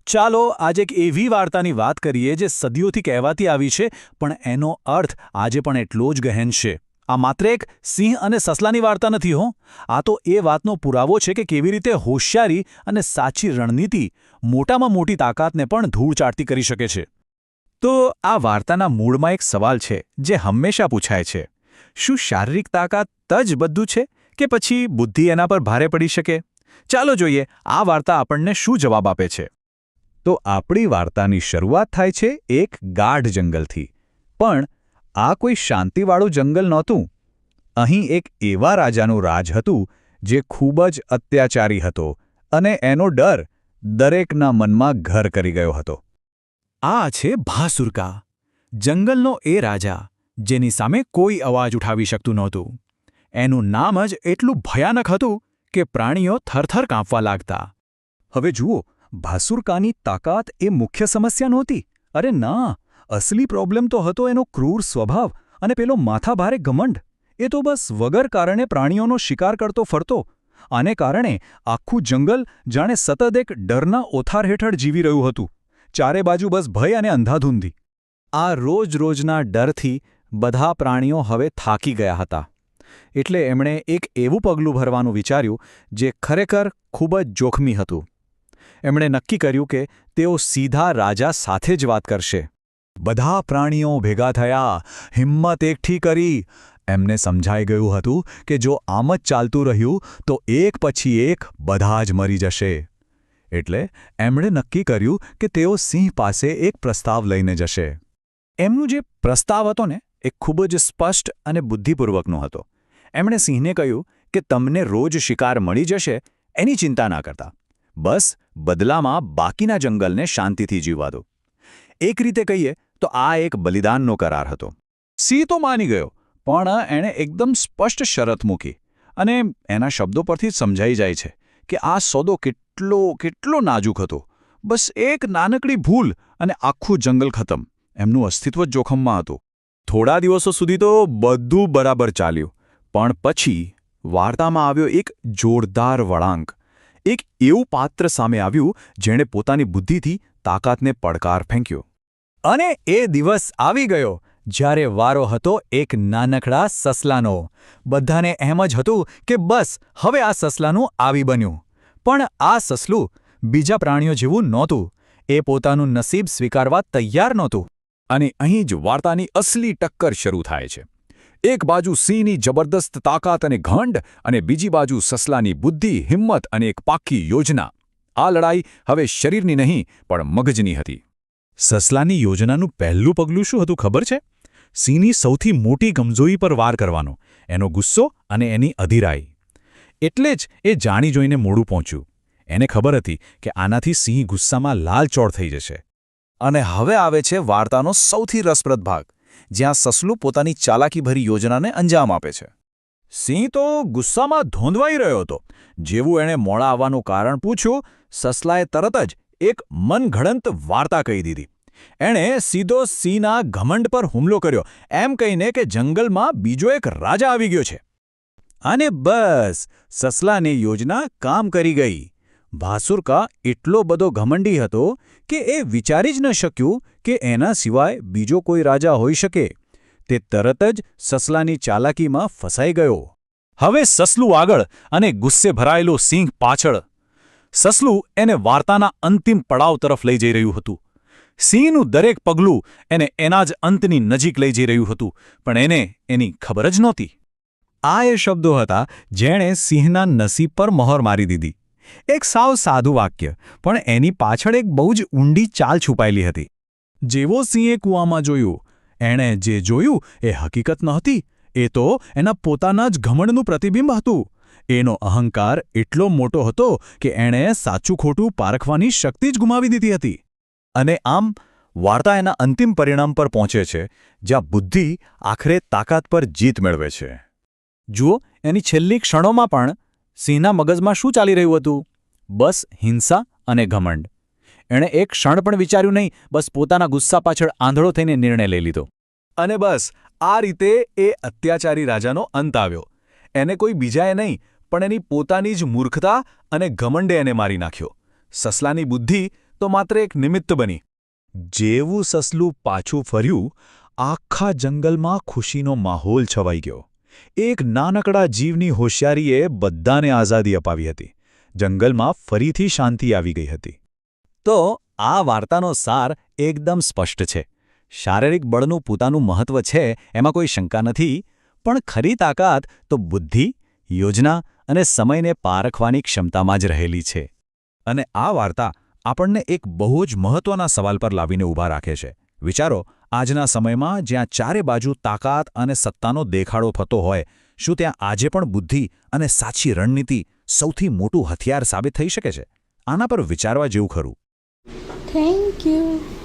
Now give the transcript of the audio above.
ચાલો આજે એક એવી વાર્તાની વાત કરીએ જે સદીઓથી કહેવાતી આવી છે, પણ એનો અર્થ આજે પણ એટલો જ ગહેન છે. આ માત્ર એક સિંહ અને સસલાની વાર્તા નથી હો. આ તો એ વાતનો પુરાવો છે કે કેવી રીતે હોશિયારી અને સાચી રણનીતિ મોટામાં મોટી તાકાતને પણ ધૂળ ચાટતી કરી શકે છે. તો આ વાર્તાના મૂળમાં એક સવાલ છે જે હંમેશા પૂછાય છે. શું શારીરિક તાકાત જ બધું છે કે પછી બુદ્ધિ એના પર ભારે પડી શકે? ચાલો જોઈએ આ વાર્તા આપણને શું જવાબ આપે છે. તો આપણી વાર્તાની શરૂઆત થાય છે એક ગાઢ જંગલથી. પણ આ કોઈ શાંતિવાળું જંગલ નહોતું. અહીં એક એવા રાજાનું રાજ હતું જે ખૂબ જ અત્યાચારી હતો અને એનો ડર દરેકના મનમાં ઘર કરી ગયો હતો. આ છે ભાસુરકા, જંગલનો એ રાજા જેની સામે કોઈ અવાજ ઉઠાવી શકતું નહોતું. એનું નામ જ એટલું ભયાનક હતું કે પ્રાણીઓ થરથર કાંપવા લાગતા. હવે જુઓ, ભાસુરકાની તાકાત એ મુખ્ય સમસ્યા નહોતી. અરે ના, અસલી પ્રોબ્લેમ તો હતો એનો ક્રૂર સ્વભાવ અને પેલો માથાભારે ઘમંડ. એ તો બસ વગર કારણે પ્રાણીઓનો શિકાર કરતો ફરતો. આને કારણે આખું જંગલ જાણે સતત એક ડરના ઓથાર હેઠળ જીવી રહ્યું હતું. ચારે બાજુ બસ ભય અને અંધાધૂંધી. આ રોજ-રોજના ડરથી બધા પ્રાણીઓ હવે થાકી ગયા હતા. એટલે એમણે એક એવું પગલું ભરવાનું વિચાર્યું જે ખરેખર ખૂબ જ જોખમી હતું. એમણે નક્કી કર્યું કે તેઓ સીધા રાજા સાથે જ વાત કરશે. બધા પ્રાણીઓ ભેગા થયા, હિંમત એકઠી કરી. એમને સમજાઈ ગયું હતું કે જો આમ જ ચાલતું રહ્યું તો એક પછી એક બધા જ મરી જશે. એટલે એમણે નક્કી કર્યું કે તેઓ સિંહ પાસે એક પ્રસ્તાવ લઈને જશે. એમનું જે પ્રસ્તાવ હતો ને એ ખૂબ જ સ્પષ્ટ અને બુદ્ધિપૂર્વકનો હતો. એમણે સિંહને કહ્યું કે તમને રોજ શિકાર મળી જશે એની ચિંતા ના કરતા. બસ બદલામાં બાકીના જંગલને શાંતિથી જીવવા દો. એક રીતે કહીએ તો આ એક બલિદાનનો કરાર હતો. સિંહ તો માની ગયો, પણ એણે એકદમ સ્પષ્ટ શરત મૂકી. અને એના શબ્દો પરથી જ સમજાઈ જાય છે કે આ સોદો કેટલો નાજુક હતો. બસ એક નાનકડી ભૂલ અને આખું જંગલ ખતમ. એમનું અસ્તિત્વ જ જોખમમાં હતું. થોડા દિવસો સુધી તો બધું બરાબર ચાલ્યું, પણ પછી વાર્તામાં આવ્યો એક જોરદાર વળાંક. એક એવું પાત્ર સામે આવ્યું જેણે પોતાની બુદ્ધિથી તાકાતને પડકાર ફેંક્યો. અને એ દિવસ આવી ગયો જ્યારે વારો હતો એક નાનકડા સસલાનો. બધાને એમ જ હતું કે બસ હવે આ સસલાનું આવી બન્યું. પણ આ સસલું બીજા પ્રાણીઓ જેવું નહોતું. એ પોતાનું નસીબ સ્વીકારવા તૈયાર નહોતું. અને અહીં જ વાર્તાની અસલી ટક્કર શરૂ થાય છે. એક બાજુ સિંહની જબરદસ્ત તાકાત અને ઘંડ, અને બીજી બાજુ સસલાની બુદ્ધિ, હિંમત અને એક પાક્કી યોજના. આ લડાઈ હવે શરીરની નહીં પણ મગજની હતી. સસલાની યોજનાનું પહેલું પગલું શું હતું ખબર છે? સિંહની સૌથી મોટી કમજોરી પર વાર કરવાનો, એનો ગુસ્સો અને એની અધીરાઈ. એટલે જ એ જાણી જોઈને મોડું પહોંચ્યું. એને ખબર હતી કે આનાથી સિંહ ગુસ્સામાં લાલચોળ થઈ જશે. અને હવે આવે છે વાર્તાનો સૌથી રસપ્રદ ભાગ, જ્યાં સસલું પોતાની ચાલાકીભરી યોજનાને અંજામ આપે છે. સિંહ તો ગુસ્સામાં ધોંધવાઈ રહ્યો હતો. જેવું એણે મોડા આવવાનું કારણ પૂછ્યું, સસલાએ તરત જ એક મનઘડંત વાર્તા કહી દીધી. એણે સીધો સિંહના ઘમંડ પર હુમલો કર્યો, એમ કહીને કે જંગલમાં બીજો એક રાજા આવી ગયો છે. અને બસ સસલાની યોજના કામ કરી ગઈ. ભાસુરકા એટલો બધો ઘમંડી હતો કે એ વિચારી જ ન શક્યું કે એના સિવાય બીજો કોઈ રાજા હોઈ શકે. તે તરત જ સસલાની ચાલાકીમાં ફસાઈ ગયો. હવે સસલું આગળ અને ગુસ્સે ભરાયેલો સિંહ પાછળ. સસલું એને વાર્તાના અંતિમ પડાવ તરફ લઈ જઈ રહ્યું હતું. સિંહનું દરેક પગલું એને એના જ અંતની નજીક લઈ જઈ રહ્યું હતું, પણ એને એની ખબર જ નહોતી. આ એ શબ્દો હતા જેણે સિંહના નસીબ પર મહોર મારી દીધી. એક સાવ સાદું વાક્ય, પણ એની પાછળ એક બહુ જ ઊંડી ચાલ છુપાયેલી હતી. જેવો સિંહે કૂવામાં જોયું, એણે જે જોયું એ હકીકત નહોતી. એ તો એના પોતાના જ ઘમંડનું પ્રતિબિંબ હતું. એનો અહંકાર એટલો મોટો હતો કે એણે સાચું ખોટું પારખવાની શક્તિ જ ગુમાવી દીધી હતી. અને આમ વાર્તા એના અંતિમ પરિણામ પર પહોંચે છે, જ્યાં બુદ્ધિ આખરે તાકાત પર જીત મેળવે છે. જુઓ, એની છેલ્લી ક્ષણોમાં પણ સિંહના મગજમાં શું ચાલી રહ્યું હતું? બસ હિંસા અને ઘમંડ. એણે એક ક્ષણ પણ વિચાર્યું નહીં, બસ પોતાના ગુસ્સા પાછળ આંધળો થઈને નિર્ણય લઈ લીધો. અને બસ આ રીતે એ અત્યાચારી રાજાનો અંત આવ્યો. એને કોઈ બીજાએ નહીં, પણ એની પોતાની જ મૂર્ખતા અને ઘમંડે એને મારી નાખ્યો. સસલાની બુદ્ધિ તો માત્ર એક નિમિત્ત બની. જેવું સસલું પાછું ફર્યું, આખા જંગલમાં ખુશીનો માહોલ છવાઈ ગયો. એક નાનકડા જીવની હોશિયારીએ બધાને આઝાદી અપાવી હતી. જંગલમાં ફરીથી શાંતિ આવી ગઈ હતી. તો આ વાર્તાનો સાર એકદમ સ્પષ્ટ છે. શારીરિક બળનું પોતાનું મહત્વ છે, એમાં કોઈ શંકા નથી, પણ ખરી તાકાત તો બુદ્ધિ, યોજના અને સમયને પારખવાની ક્ષમતામાં જ રહેલી છે. અને આ વાર્તા આપણને એક બહુ જ મહત્વના સવાલ પર લાવીને ઊભા રાખે છે. વિચારો, આજના સમયમાં જ્યાં ચારે બાજુ તાકાત અને સત્તાનો દેખાડો થતો હોય, શું ત્યાં આજે પણ બુદ્ધિ અને સાચી રણનીતિ સૌથી મોટું હથિયાર સાબિત થઈ શકે છે? આના પર વિચારવા જેવું ખરું. Thank you.